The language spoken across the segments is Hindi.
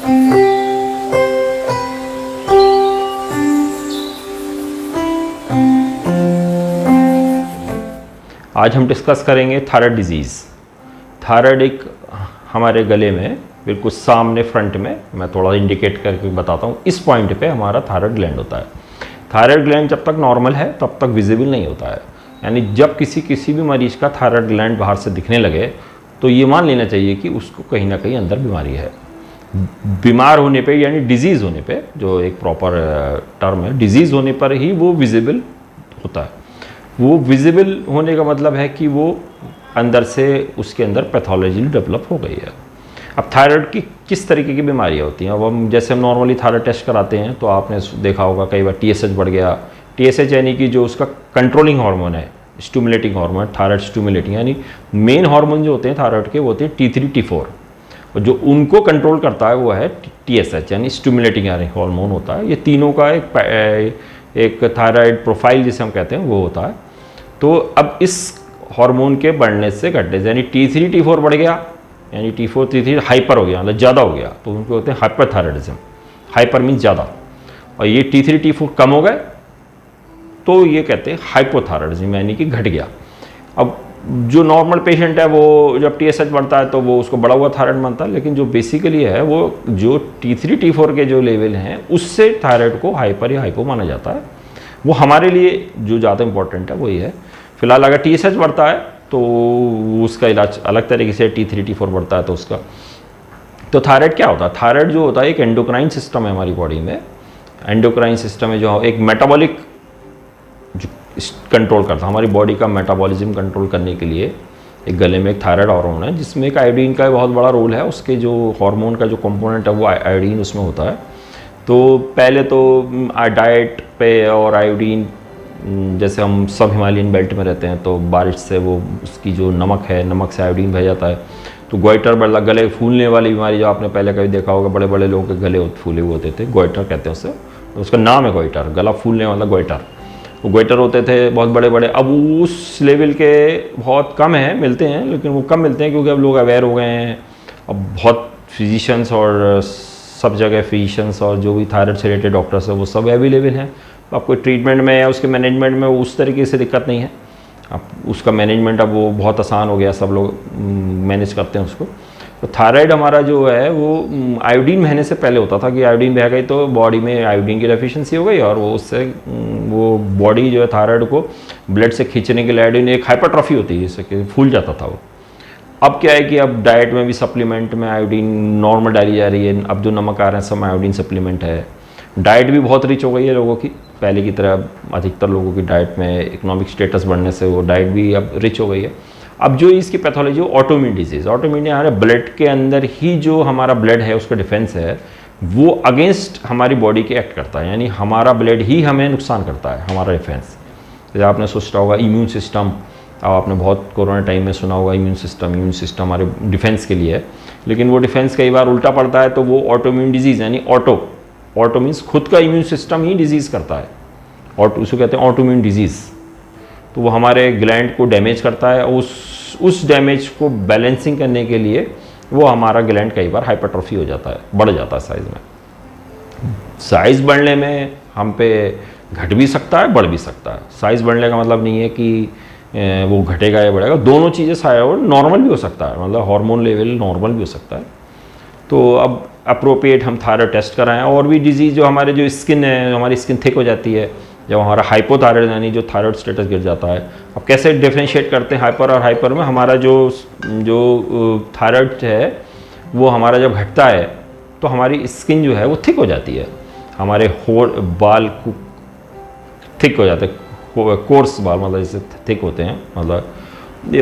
आज हम डिस्कस करेंगे थायराइड डिजीज़। थायराइड एक हमारे गले में बिल्कुल सामने फ्रंट में, मैं थोड़ा इंडिकेट करके बताता हूँ, इस पॉइंट पे हमारा थायराइड ग्लैंड होता है। थायराइड ग्लैंड जब तक नॉर्मल है तब तक विजिबल नहीं होता है, यानी जब किसी भी मरीज का थायराइड ग्लैंड बाहर से दिखने लगे तो ये मान लेना चाहिए कि उसको कहीं ना कहीं अंदर बीमारी है। बीमार होने पे यानी डिजीज़ होने पे, जो एक प्रॉपर टर्म है, डिजीज़ होने पर ही वो विजिबल होता है। वो विजिबल होने का मतलब है कि वो अंदर से उसके अंदर पैथोलॉजी डेवलप हो गई है। अब थायराइड की किस तरीके की बीमारियाँ होती हैं? अब हम जैसे हम नॉर्मली थायराइड टेस्ट कराते हैं तो आपने देखा होगा कई बार TSH बढ़ गया। TSH यानी कि जो उसका कंट्रोलिंग हार्मोन है, स्टिमुलेटिंग हार्मोन, थायराइड स्टिमुलेटिंग, यानी मेन हार्मोन जो होते हैं थायराइड के वो होते हैं T3 T4, और जो उनको कंट्रोल करता है वो है TSH यानी स्टिमुलेटिंग हार्मोन होता है। ये तीनों का एक थायराइड प्रोफाइल जिसे हम कहते हैं वो होता है। तो अब इस हार्मोन के बढ़ने से घटने से, यानी T3 T4 बढ़ गया, यानी T4 T3 हाइपर हो गया, मतलब ज़्यादा हो गया, तो उनको होते हैं हाइपरथायराइडिज्म। हाइपर मीन्स ज़्यादा, और ये T3 T4 कम हो गए तो ये कहते हैं हाइपोथायराइडिज्म, यानी कि घट गया। अब जो नॉर्मल पेशेंट है वो जब TSH बढ़ता है तो वो उसको बढ़ा हुआ थायराइड मानता है, लेकिन जो बेसिकली है वो जो T3 T4 के जो लेवल हैं उससे थायराइड को हाइपर या हाइपो माना जाता है। वो हमारे लिए जो ज़्यादा इंपॉर्टेंट है वही है। फिलहाल अगर TSH बढ़ता है तो उसका इलाज अलग तरीके से, T3 T4 बढ़ता है तो उसका। तो थायराइड क्या होता है? थायराइड जो होता है एक एंडोक्राइन सिस्टम है हमारी बॉडी में। एंडोक्राइन सिस्टम है जो एक मेटाबॉलिक जो कंट्रोल करता है, हमारी बॉडी का मेटाबॉलिज्म कंट्रोल करने के लिए एक गले में एक थायराइड हार्मोन है जिसमें एक आयोडीन का बहुत बड़ा रोल है। उसके जो हार्मोन का जो कंपोनेंट है वो आयोडीन उसमें होता है। तो पहले तो डाइट पे और आयोडीन, जैसे हम सब हिमालयन बेल्ट में रहते हैं तो बारिश से वो उसकी जो नमक है, नमक से आयोडीन बह जाता है, तो गोइटर बढ़, गले फूलने वाली बीमारी जो आपने पहले कभी देखा होगा, बड़े बड़े लोगों के गले फूले हुए होते थे, गोइटर कहते हैं उसे, तो उसका नाम है गोइटर, गला फूलने वाला गोइटर। वो गोइटर होते थे बहुत बड़े बड़े। अब उस लेवल के बहुत कम हैं, मिलते हैं, लेकिन वो कम मिलते हैं क्योंकि अब लोग अवेयर हो गए हैं। अब बहुत फिजिशियंस और सब जगह फिजिशियंस और जो भी थायराइड से रिलेटेड डॉक्टर्स हैं वो सब अवेलेबल हैं। आपको ट्रीटमेंट में या उसके मैनेजमेंट में उस तरीके से दिक्कत नहीं है। अब उसका मैनेजमेंट अब वो बहुत आसान हो गया, सब लोग मैनेज करते हैं उसको। तो थायराइड हमारा जो है वो आयोडीन बहने से पहले होता था कि आयोडीन बह गई तो बॉडी में आयोडीन की डेफिशिएंसी हो गई, और वो उससे वो बॉडी जो है थायराइड को ब्लड से खींचने के लिए आयोडीन एक हाइपरट्रॉफी होती है जिससे कि फूल जाता था वो। अब क्या है कि अब डाइट में भी सप्लीमेंट में आयोडीन नॉर्मल डाली जा रही है। अब जो नमक आ रहे हैं सब आयोडीन सप्लीमेंट है। डाइट भी बहुत रिच हो गई है लोगों की, पहले की तरह अधिकतर लोगों की डाइट में इकोनॉमिक स्टेटस बढ़ने से वो डाइट भी अब रिच हो गई है। अब जो इसकी पैथोलॉजी वो ऑटोइम्यून डिजीज़, ऑटोइम्यून हमारे ब्लड के अंदर ही जो हमारा ब्लड है उसका डिफेंस है वो अगेंस्ट हमारी बॉडी के एक्ट करता है, यानी हमारा ब्लड ही हमें नुकसान करता है, हमारा डिफेंस। जैसे आपने सोचा होगा इम्यून सिस्टम, अब आपने बहुत कोरोना टाइम में सुना होगा इम्यून सिस्टम हमारे डिफेंस के लिए है, लेकिन वो डिफेंस कई बार उल्टा पड़ता है तो वो ऑटोइम्यून डिजीज़, यानी ऑटो मीन्स खुद का इम्यून सिस्टम ही डिजीज़ करता है, और उसको कहते हैं ऑटोइम्यून डिजीज़। तो वो हमारे ग्लैंड को डैमेज करता है, उस डैमेज को बैलेंसिंग करने के लिए वो हमारा ग्लैंड कई बार हाइपरट्रॉफी हो जाता है, बढ़ जाता है साइज़ में। साइज़ बढ़ने में हम पे घट भी सकता है, बढ़ भी सकता है। साइज़ बढ़ने का मतलब नहीं है कि वो घटेगा या बढ़ेगा, दोनों चीज़ें और नॉर्मल भी हो सकता है, मतलब हार्मोन लेवल नॉर्मल भी हो सकता है। तो अब अप्रोप्रिएट हम थायराइड टेस्ट कराएं। और भी डिजीज़ जो हमारे जो स्किन है, हमारी स्किन थिक हो जाती है जब हमारा हाइपोथायराइड यानी जो थायराइड स्टेटस गिर जाता है। अब कैसे डिफ्रेंशिएट करते हैं हाइपर और हाइपर में? हमारा जो थायराइड है वो हमारा जब घटता है तो हमारी स्किन जो है वो थिक हो जाती है, हमारे बाल थिक हो जाते हैं, कोर्स बाल, मतलब जैसे थिक होते हैं, मतलब।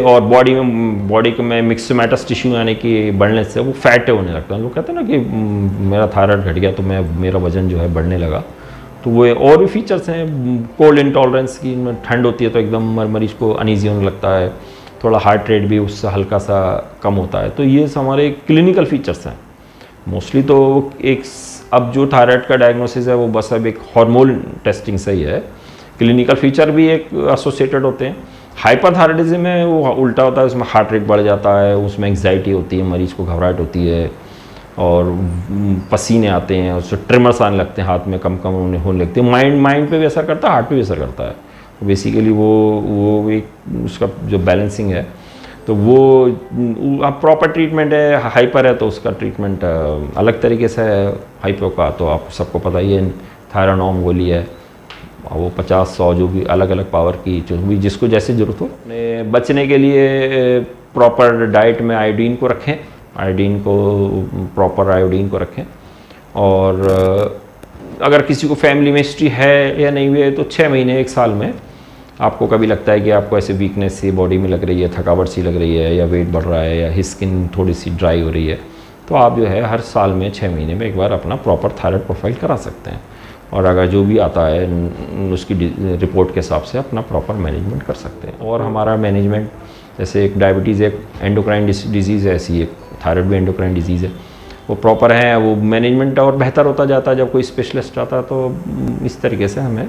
और बॉडी में मिक्सोमेटस टिश्यू यानी कि बढ़ने से वो फैट होने लगता है। लोग कहते हैं ना कि मेरा थायराइड घट गया तो मेरा वजन जो है बढ़ने लगा। तो वो और भी फीचर्स हैं, कोल्ड इंटॉलरेंस की, ठंड होती है तो एकदम मरीज को अनईजी होने लगता है, थोड़ा हार्ट रेट भी उससे हल्का सा कम होता है। तो ये हमारे क्लिनिकल फीचर्स हैं मोस्टली। तो एक अब जो थायराइड का डायग्नोसिस है वो बस अब एक हार्मोन टेस्टिंग से ही है, क्लिनिकल फीचर भी एक एसोसिएटेड होते हैं। हाइपरथायराइडिज्म में वो उल्टा होता है, उसमें हार्ट रेट बढ़ जाता है, उसमें एंग्जाइटी होती है, मरीज को घबराहट होती है, और पसीने आते हैं, उससे ट्रिमर्स आने लगते हैं, हाथ में कम कम होने लगते हैं। माइंड पे भी असर करता है, हार्ट पे भी असर करता है। बेसिकली वो एक उसका जो बैलेंसिंग है, तो वो आप प्रॉपर ट्रीटमेंट है। हाइपर है तो उसका ट्रीटमेंट अलग तरीके से है। हाइपर का तो आप सबको पता ही है, थायरानॉम गोली है, वो 50-100 जो भी अलग अलग पावर की, जो भी जिसको जैसे ज़रूरत हो। बचने के लिए प्रॉपर डाइट में आयोडीन को रखें, आयोडीन को प्रॉपर आयोडीन को रखें। और अगर किसी को फैमिली में हिस्ट्री है या नहीं हुई है तो 6 महीने 1 साल में आपको कभी लगता है कि आपको ऐसे वीकनेस सी बॉडी में लग रही है, थकावट सी लग रही है, या वेट बढ़ रहा है, या स्किन थोड़ी सी ड्राई हो रही है, तो आप जो है हर साल में 6 महीने में एक बार अपना प्रॉपर थायराइड प्रोफाइल करा सकते हैं। और अगर जो भी आता है उसकी रिपोर्ट के हिसाब से अपना प्रॉपर मैनेजमेंट कर सकते हैं। और हमारा मैनेजमेंट, जैसे एक डायबिटीज़ एक एंडोक्राइन डिजीज़ है, ऐसी एक थायराइड भी एंडोक्राइन डिजीज़ है, वो प्रॉपर है, वो मैनेजमेंट और बेहतर होता जाता है जब कोई स्पेशलिस्ट आता है। तो इस तरीके से हमें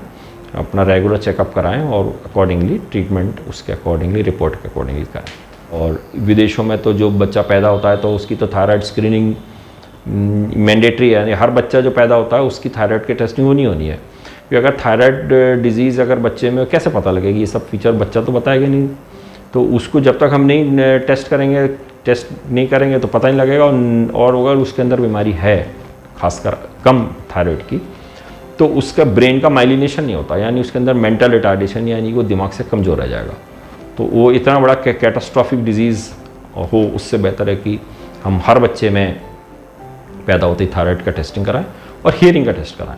अपना रेगुलर चेकअप कराएं और अकॉर्डिंगली ट्रीटमेंट उसके अकॉर्डिंगली, रिपोर्ट के अकॉर्डिंगली कराएं। और विदेशों में तो जो बच्चा पैदा होता है तो उसकी तो थायराइड स्क्रीनिंग मैंडेटरी है, यानी हर बच्चा जो पैदा होता है उसकी थायराइड की टेस्टिंग होनी है। क्योंकि अगर थायराइड डिजीज़ अगर बच्चे में, कैसे पता लगेगी ये सब फीचर, बच्चा तो बताएगा नहीं, तो उसको जब तक हम नहीं टेस्ट नहीं करेंगे तो पता नहीं लगेगा। और अगर उसके अंदर बीमारी है, खासकर कम थायराइड की, तो उसका ब्रेन का माइलिनेशन नहीं होता, यानी उसके अंदर मेंटल रिटार्डेशन, यानी वो दिमाग से कमज़ोर रह जाएगा। तो वो इतना बड़ा कैटास्ट्रॉफिक डिजीज़ हो, उससे बेहतर है कि हम हर बच्चे में पैदा होते ही थायराइड का टेस्टिंग कराएं और हियरिंग का टेस्ट कराएं।